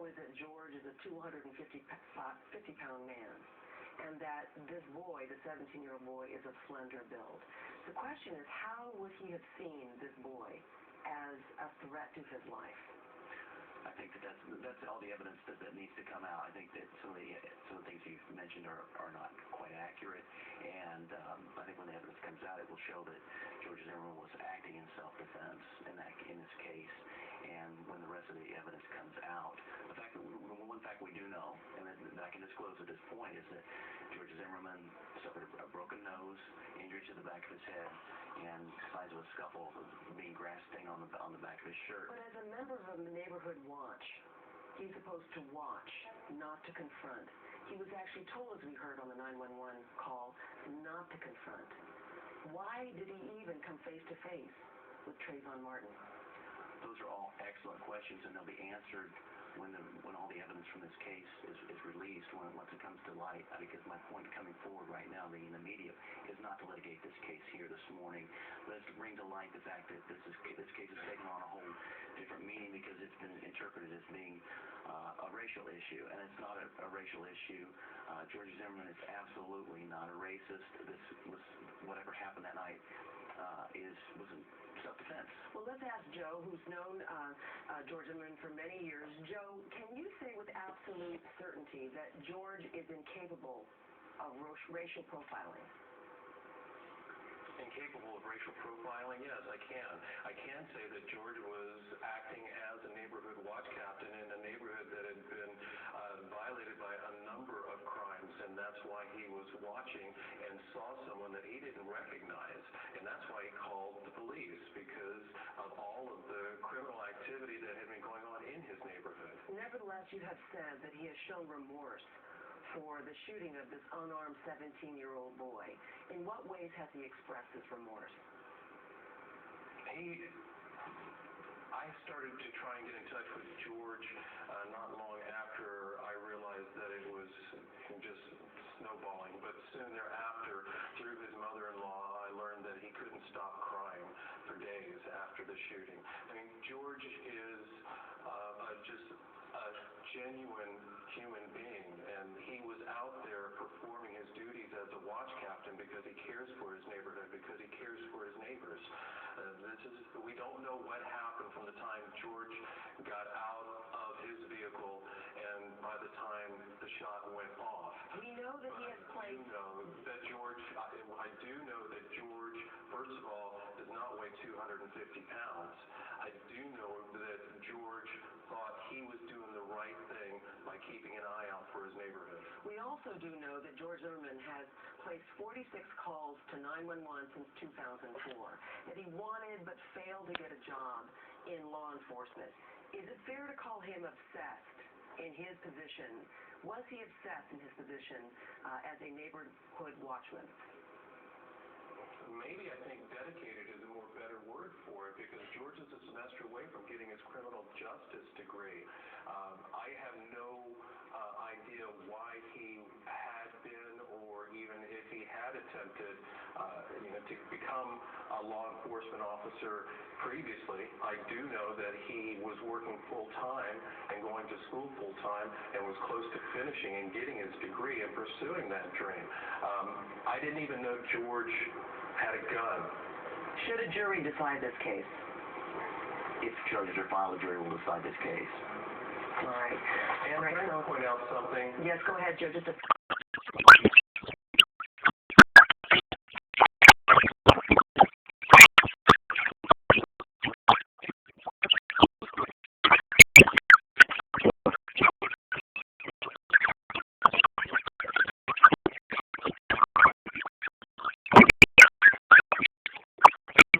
is that George is a 250-pound man, and that this boy, the 17-year-old boy, is of slender build. The question is, how would he have seen this boy as a threat to his life? I think that's all the evidence that needs to come out. I think that some of the things you've mentioned are not quite accurate, and I think when the evidence comes out, it will show that George Zimmerman was acting in self-defense in this case. And when the rest of the evidence comes out, one fact we do know, and that I can disclose at this point, is that George Zimmerman suffered a broken nose, injury to the back of his head, and signs of a scuffle, being grass stain on the back of his shirt. But as a member of the neighborhood watch, he's supposed to watch, not to confront. He was actually told, as we heard on the 911 call, not to confront. Why did he even come face to face with Trayvon Martin? Those are all excellent questions, and they'll be answered when all the evidence from this case is released, once it comes to light. Because my point coming forward right now, being in the media, is not to litigate this case here this morning, but it's to bring to light the fact that this case has taken on a whole different meaning because it's been interpreted as being a racial issue, and it's not a racial issue. George Zimmerman is absolutely not a racist. Whatever happened that night was self-defense. Well, let's ask Joe, who's known George Zimmerman for many years. Joe, can you say with absolute certainty that George is incapable of racial profiling? Incapable of racial profiling? Yes, I can. I can say that George was acting as a neighborhood watch captain in a neighborhood that had been violated by a number of crimes, and that's why he was watching and saw someone that he didn't recognize, and that's why he called the police, because of all of the criminal activity that had been going on in his neighborhood. Nevertheless, you have said that he has shown remorse for the shooting of this unarmed 17-year-old boy. In what ways has he expressed his remorse? I started to try and get in touch with George not long after I realized that it was just snowballing, but soon thereafter, through his mother-in-law, I learned that he couldn't stop crying for days after the shooting. I mean, George is just a genuine human being, and he was out there performing his duties as a watch captain because he cares for his neighborhood, because he cares for his neighbors. We don't know what happened from the time George got out of his vehicle and by the time the shot went off. We know that he has played. I do know that George, first of all, does not weigh 250 pounds. I do know that George thought he was doing the right thing by keeping an eye out for his neighborhood. We also do know that George Zimmerman has placed 46 calls to 911 since 2004, that he wanted but failed to get a job in law enforcement. Is it fair to call him obsessed in his position? Was he obsessed in his position as a neighborhood watchman? Maybe I think dedicated is a more better word for it, because George is a semester away from getting his criminal justice degree. I have no idea why he had been, or even if he had attempted to become a law enforcement officer previously. I do know that he was working full-time and going to school full-time and was close to finishing and getting his degree and pursuing that dream. I didn't even know George had a gun. Should a jury decide this case? If charges are filed, the jury will decide this case. All right. And can I point out something? Yes, go ahead, Joe. Just a...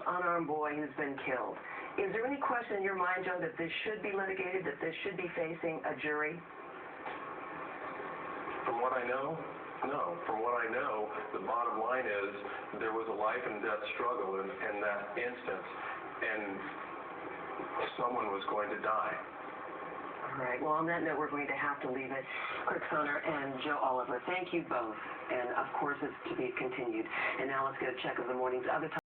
unarmed boy who's been killed. Is there any question in your mind, Joe, that this should be litigated, that this should be facing a jury? From what I know, no. From what I know, the bottom line is there was a life and death struggle in that instance, and someone was going to die. All right. Well, on that note, we're going to have to leave it. Kirk Soner and Joe Oliver, thank you both. And, of course, it's to be continued. And now let's get a check of the morning's other